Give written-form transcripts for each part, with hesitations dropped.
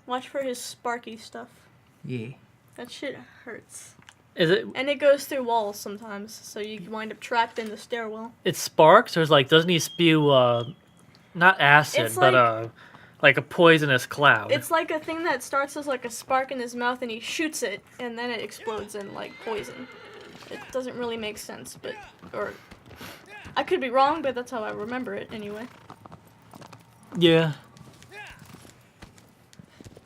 Watch for his sparky stuff. Yeah. That shit hurts. Is it? And it goes through walls sometimes, so you wind up trapped in the stairwell. It sparks, or is like doesn't he spew not acid, It's but like a poisonous cloud? It's like a thing that starts as like a spark in his mouth, and he shoots it, and then it explodes in like poison. It doesn't really make sense, but I could be wrong, but that's how I remember it anyway. Yeah.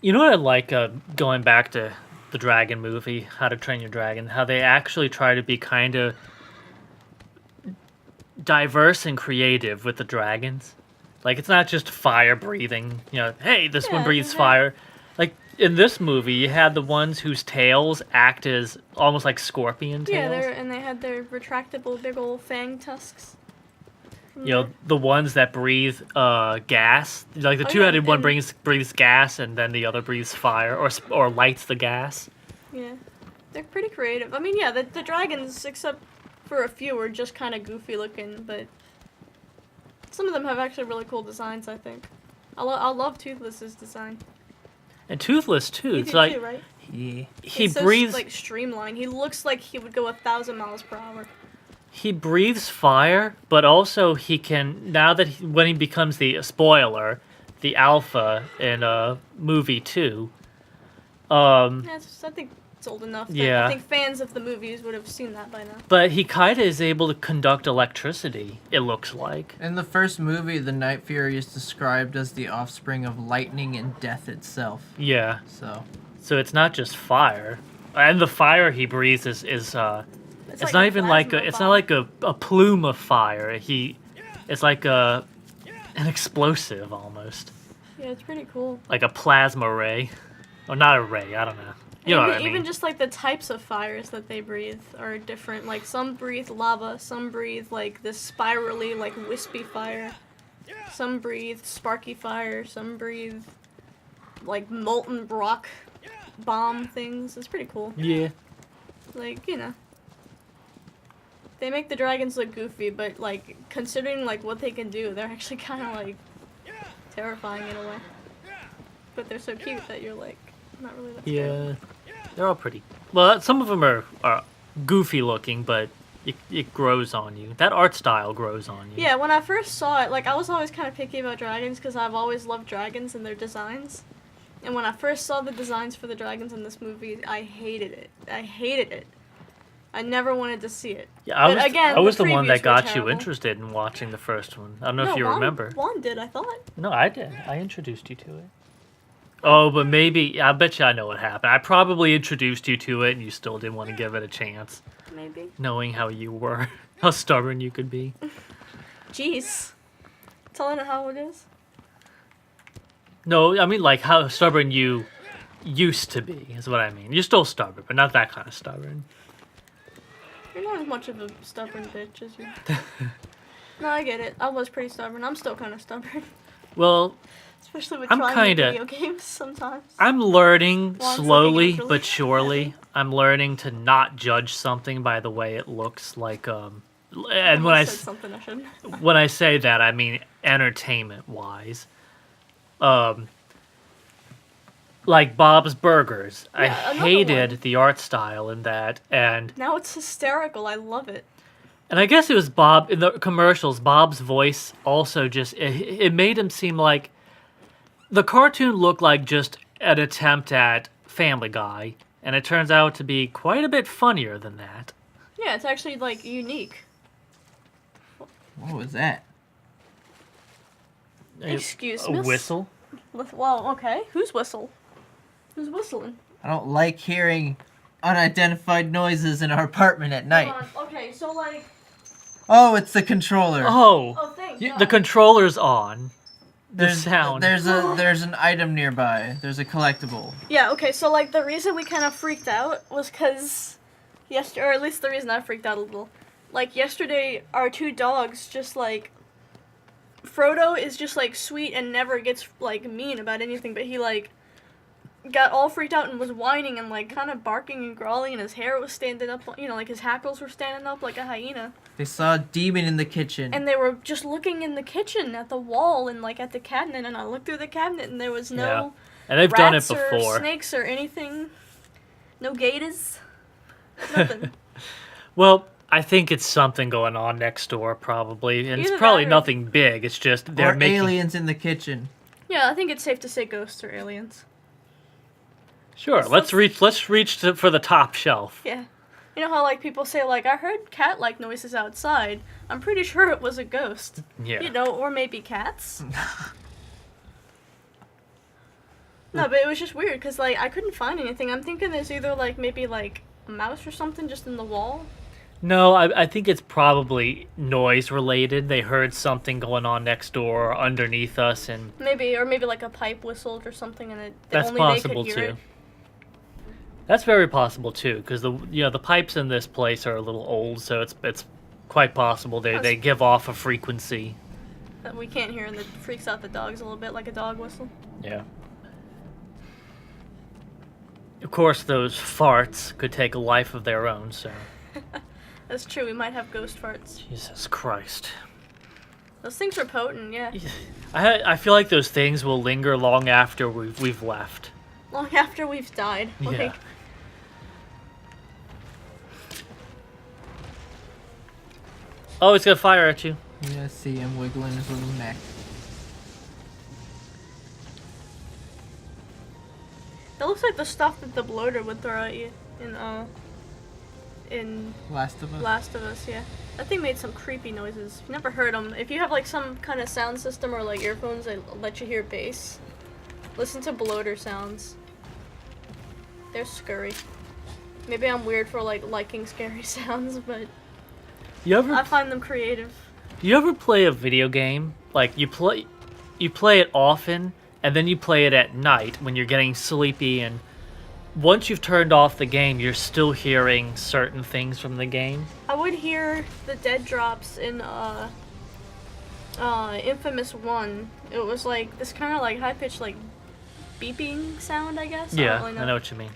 You know what I like going back to the Dragon movie, How to Train Your Dragon, how they actually try to be kind of diverse and creative with the dragons. Like, it's not just fire breathing, hey, this one breathes fire. Like, in this movie, you had the ones whose tails act as almost like scorpion tails. Yeah, and they had their retractable big old fang tusks. The ones that breathe gas. Like the two-headed one breathes gas, and then the other breathes fire or lights the gas. Yeah, they're pretty creative. I mean, yeah, the dragons, except for a few, are just kind of goofy looking, but some of them have actually really cool designs. I think. I love Toothless's design. And Toothless too. You It's do like too, right? he It's breathes so, like streamlined. He looks like he would go 1,000 miles per hour. He breathes fire, but also he can, now that when he becomes the spoiler, the alpha in movie 2. I think it's old enough. Yeah. I think fans of the movies would have seen that by now. But he kind of is able to conduct electricity, it looks like. In the first movie, the Night Fury is described as the offspring of lightning and death itself. Yeah. So it's not just fire. And the fire he breathes is it's not even like it's not like a plume of fire. It's like an explosive almost. Yeah, it's pretty cool. Like a plasma ray, or not a ray. I don't know. You know what I mean? Even just like the types of fires that they breathe are different. Like some breathe lava, some breathe like this spirally like wispy fire. Some breathe sparky fire. Some breathe like molten rock bomb things. It's pretty cool. Yeah. Like they make the dragons look goofy, but like considering like what they can do, they're actually kind of like terrifying in a way. But they're so cute that you're like not really that scared. Yeah, they're all pretty. Well, some of them are goofy looking, but it grows on you. That art style grows on you. Yeah, when I first saw it, like I was always kind of picky about dragons because I've always loved dragons and their designs. And when I first saw the designs for the dragons in this movie, I hated it. I never wanted to see it. Yeah, I was the one previews that were got you terrible. interested in watching the first one. I don't know if you remember. Juan did, I thought. No, I did. I introduced you to it. Oh, but maybe, I bet you I know what happened. I probably introduced you to it and you still didn't want to give it a chance. Maybe. Knowing how you were, how stubborn you could be. Jeez. Telling it how it is? No, I mean like how stubborn you used to be is what I mean. You're still stubborn, but not that kind of stubborn. You're not as much of a stubborn bitch as you. No, I get it. I was pretty stubborn. I'm still kind of stubborn. Well, especially with I'm trying video games sometimes. I'm learning slowly really but surely. I'm learning to not judge something by the way it looks. Like, and when I said something I shouldn't. When I say that, I mean entertainment wise. Like Bob's Burgers. I hated the art style in that, and now it's hysterical. I love it. And I guess it was Bob in the commercials. Bob's voice also just it made him seem like the cartoon looked like just an attempt at Family Guy, and it turns out to be quite a bit funnier than that. Yeah, it's actually like unique. What was that? Excuse me. A whistle? Well, okay. Whose whistle? Who's whistling? I don't like hearing unidentified noises in our apartment at night. Okay, so like... Oh, it's the controller. Oh, thank God. The controller's on. There's sound. There's an item nearby. There's a collectible. Yeah, okay, so like the reason we kind of freaked out was because... or at least the reason I freaked out a little. Like yesterday, our two dogs just like... Frodo is just like sweet and never gets like mean about anything, but he like... got all freaked out and was whining and like kind of barking and growling, and his hair was standing up, like his hackles were standing up like a hyena. They saw a demon in the kitchen. And they were just looking in the kitchen at the wall and like at the cabinet, and I looked through the cabinet and there was no And they've done it rats or before. snakes or anything. No gators. Nothing. Well, I think it's something going on next door, probably, and Either it's probably that or- nothing big. It's just they're Or making. aliens in the kitchen. Yeah, I think it's safe to say ghosts or aliens. Sure, let's reach. Let's reach for the top shelf. Yeah. You know how like people say like I heard cat-like noises outside. I'm pretty sure it was a ghost. Yeah. You know, or maybe cats. No, but it was just weird because like I couldn't find anything. I'm thinking there's either like maybe like a mouse or something just in the wall. No, I think it's probably noise related. They heard something going on next door or underneath us, and Maybe like a pipe whistled or something, and that's only possible they could hear too. it. That's very possible too, because the pipes in this place are a little old, so it's quite possible they give off a frequency. That we can't hear, and it freaks out the dogs a little bit, like a dog whistle. Yeah. Of course, those farts could take a life of their own. So. That's true. We might have ghost farts. Jesus Christ. Those things are potent, yeah. I feel like those things will linger long after we've left. Long after we've died. Like, Yeah. Oh, he's gonna fire at you. Yeah, see him wiggling his little neck. that looks like the stuff that the bloater would throw at you in Last of Us. Last of Us, yeah. That thing made some creepy noises. You never heard them. If you have like some kind of sound system or like earphones that let you hear bass, listen to bloater sounds. They're scurry. Maybe I'm weird for like liking scary sounds, but I find them creative. You ever play a video game? Like you play it often, and then you play it at night when you're getting sleepy, and once you've turned off the game, you're still hearing certain things from the game. I would hear the dead drops in Infamous 1. It was like this kind of like high pitched like beeping sound, I guess. Yeah, don't really I know what you mean.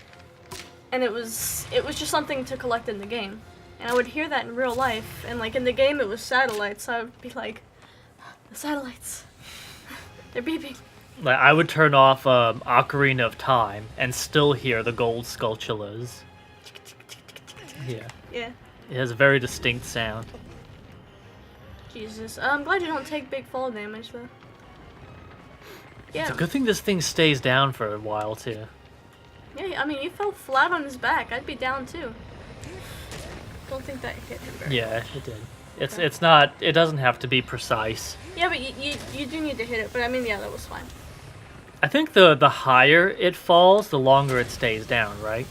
And it was just something to collect in the game. And I would hear that in real life, and like in the game it was satellites, so I would be like, the satellites, they're beeping. Like I would turn off Ocarina of Time and still hear the gold skulltulas. Yeah, Yeah. it has a very distinct sound. Jesus. I'm glad you don't take big fall damage though. Yeah. It's a good thing this thing stays down for a while too. Yeah, I mean, you fell flat on his back. I'd be down too. Don't think that hit him very Yeah, much. it did. It's Okay. it's not. It doesn't have to be precise. Yeah, but you do need to hit it. But I mean, yeah, that was fine. I think the higher it falls, the longer it stays down, right?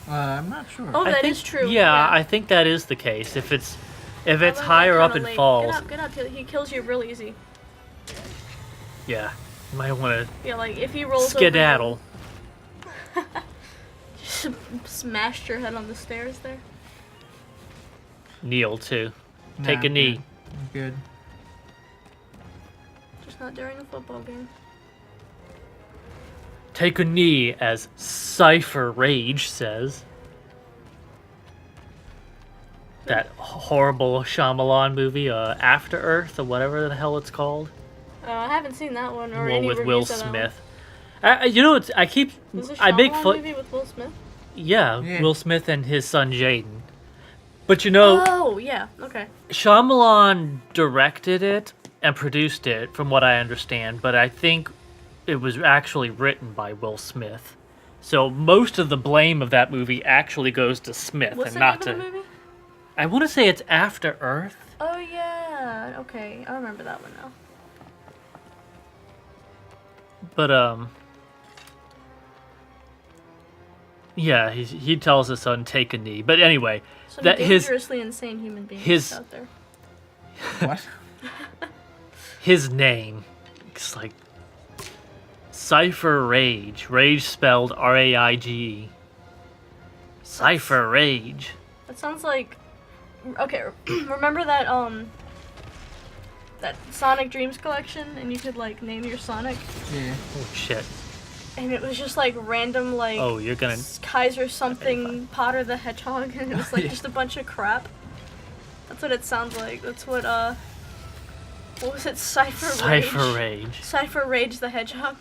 I'm not sure. Oh, I that think- is true. Yeah, I think that is the case. If it's higher up and falls, Get up. He kills you real easy. yeah, you might want Yeah, like if he rolls to skedaddle. over you, just smashed your head on the stairs there. Kneel too. Nah, Take a I'm knee. Good. Just not during a football game. Take a knee, as Cypher Rage says. That horrible Shyamalan movie, After Earth, or whatever the hell it's called. I haven't seen that one or One any with Will reviews of that one. Smith. You know, I keep. Was it I make Shyamalan fun. movie with Will Smith? Yeah, Yeah. Will Smith and his son Jaden. But you know, Oh, yeah. Okay. Shyamalan directed it and produced it, from what I understand, but I think it was actually written by Will Smith. So most of the blame of that movie actually goes to Smith What's and the not name to. of the movie? I want to say it's After Earth. Oh, yeah. Okay. I remember that one now. But yeah, he tells his son take a knee. But anyway, Some that dangerously insane human beings his- out there. What? his name, it's like Cypher Rage. Rage spelled R-A-I-G-E. Cypher Rage. That sounds like. Okay, remember that that Sonic Dreams collection, and you could like name your Sonic, Yeah. Oh shit. and it was just like random like Oh, you're gonna. Kaiser something Potter the Hedgehog, and it was like Yeah. just a bunch of crap. That's what it sounds like. That's what was it? Cypher Cypher Rage. Rage. Cypher Rage the Hedgehog.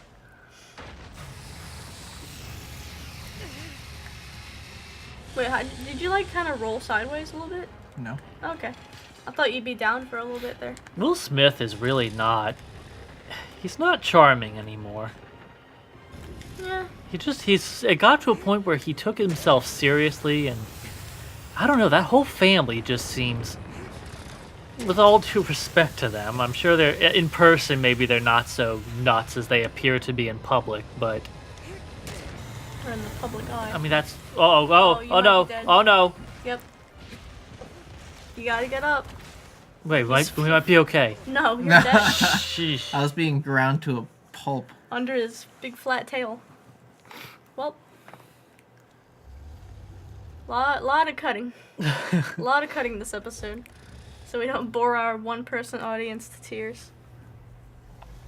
Wait, did you like kind of roll sideways a little bit? No. Okay. I thought you'd be down for a little bit there. Will Smith is really not. He's not charming anymore. Yeah. It got to a point where he took himself seriously, and I don't know, that whole family just seems, with all due respect to them, I'm sure they're, in person, maybe they're not so nuts as they appear to be in public, but... Or in the public eye. I mean, that's, you oh might no, be dead. oh no. Yep. You gotta get up. Wait, we might be okay. No, you're dead. Sheesh. I was being ground to a pulp. Under his big flat tail. Well. Lot of cutting. A lot of cutting this episode. So we don't bore our one-person audience to tears.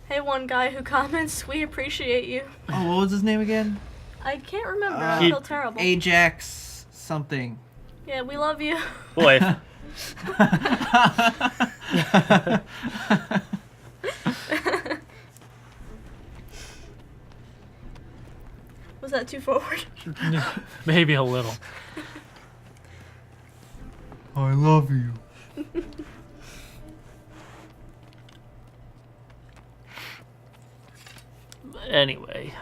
Hey, one guy who comments, we appreciate you. Oh, what was his name again? I can't remember. I feel terrible. Ajax something. Yeah, we love you. Boy, Was that too forward? maybe a little. I love you. Anyway.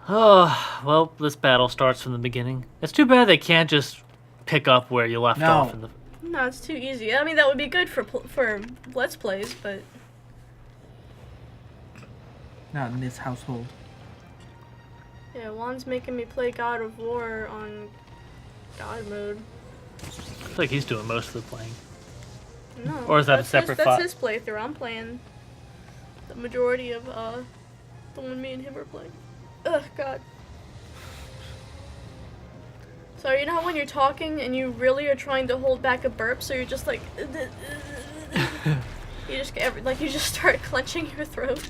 Oh, well, this battle starts from the beginning. It's too bad they can't just pick up where you left off in the... No, it's too easy. I mean, that would be good for Let's Plays, but... Not in this household. Yeah, Juan's making me play God of War on God mode. I feel like he's doing most of the playing. No. Or is that a that's separate That's file? his playthrough. I'm playing the majority of the one me and him are playing. Ugh, God. So you know how when you're talking and you really are trying to hold back a burp, so you're just like... you just start clenching your throat.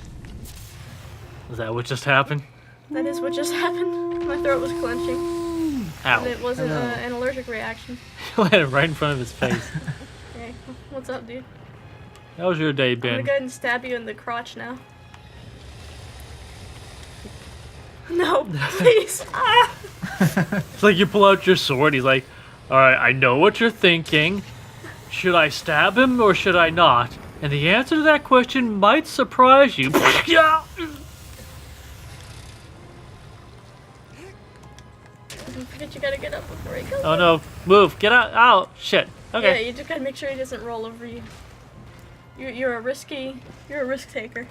Is that what just happened? That is what just happened. My throat was clenching. Ow. And it wasn't Hello. an allergic reaction. He landed right in front of his face. Hey, what's up, dude? How was your day, I'm gonna Ben? go ahead and stab you in the crotch now. No, please. Ah! It's like you pull out your sword, he's like, alright, I know what you're thinking. Should I stab him or should I not? And the answer to that question might surprise you. Yeah. Don't forget you gotta get up before he goes. Oh no, move, get out, out, shit. Yeah, Okay. you just gotta make sure he doesn't roll over you. You're a risk taker.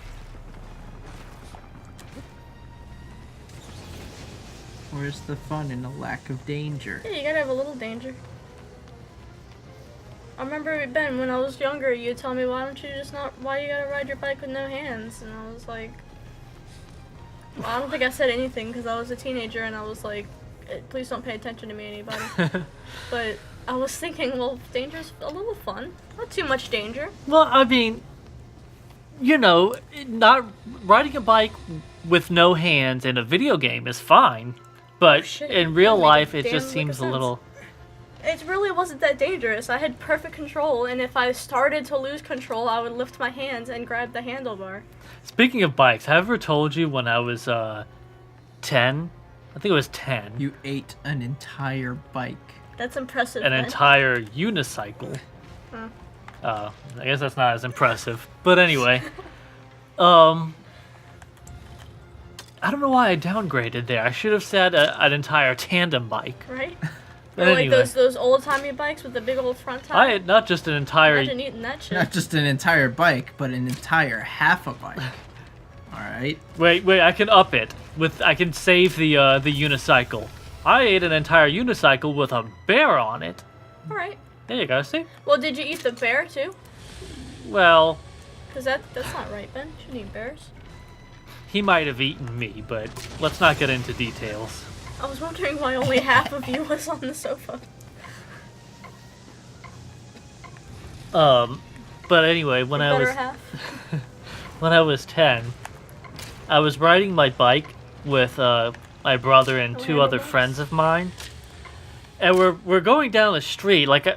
Where's the fun in a lack of danger? Yeah, you gotta have a little danger. I remember, Ben, when I was younger, you'd tell me, why you gotta ride your bike with no hands? And I was like, well, I don't think I said anything because I was a teenager and I was like, please don't pay attention to me, anybody. But I was thinking, well, danger's a little fun. Not too much danger. Well, I mean, you know, not riding a bike with no hands in a video game is fine. But Oh, shit. in real That made life, a it damn just lick seems of a sense. little... It really wasn't that dangerous. I had perfect control, and if I started to lose control, I would lift my hands and grab the handlebar. Speaking of bikes, have I ever told you when I was 10? I think it was 10. You ate an entire bike. That's impressive, An Ben. entire unicycle. Huh. I guess that's not as impressive. But anyway. I don't know why I downgraded there. I should have said an entire tandem bike. Right? But Or like anyway. those old-timey bikes with the big old front tire. I had not just an entire... Imagine eating that shit. Not just an entire bike, but an entire half a bike. Alright. Wait, I can up it. I can save the unicycle. I ate an entire unicycle with a bear on it. Alright. There you go, see? Well, did you eat the bear, too? Well, Because that's not right, Ben. You shouldn't eat bears. he might have eaten me, but let's not get into details. I was wondering why only half of you was on the sofa. But anyway, when The I better was half. when I was 10, I was riding my bike with my brother and two other handlebars? friends of mine, and we're going down the street. Like,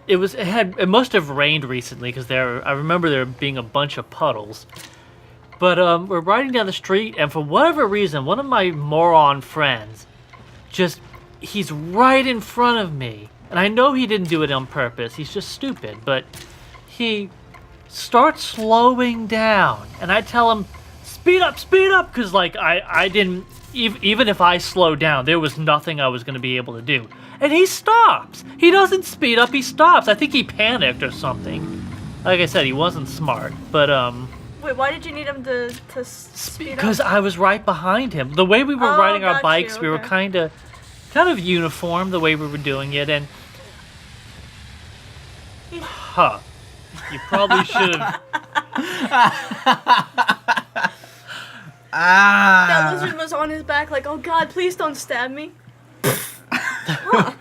it must have rained recently because I remember there being a bunch of puddles. But we're riding down the street, and for whatever reason, one of my moron friends he's right in front of me. And I know he didn't do it on purpose. He's just stupid. But he starts slowing down. And I tell him, speed up, because, like, I didn't... Even if I slowed down, there was nothing I was going to be able to do. And he stops. He doesn't speed up, he stops. I think he panicked or something. Like I said, he wasn't smart. But, Wait, why did you need him to speed up? because I was right behind him. The way we were riding our got bikes, you, we were okay. kind of uniform the way we were doing it, and you probably should have. That lizard was on his back like, oh god, please don't stab me. Huh.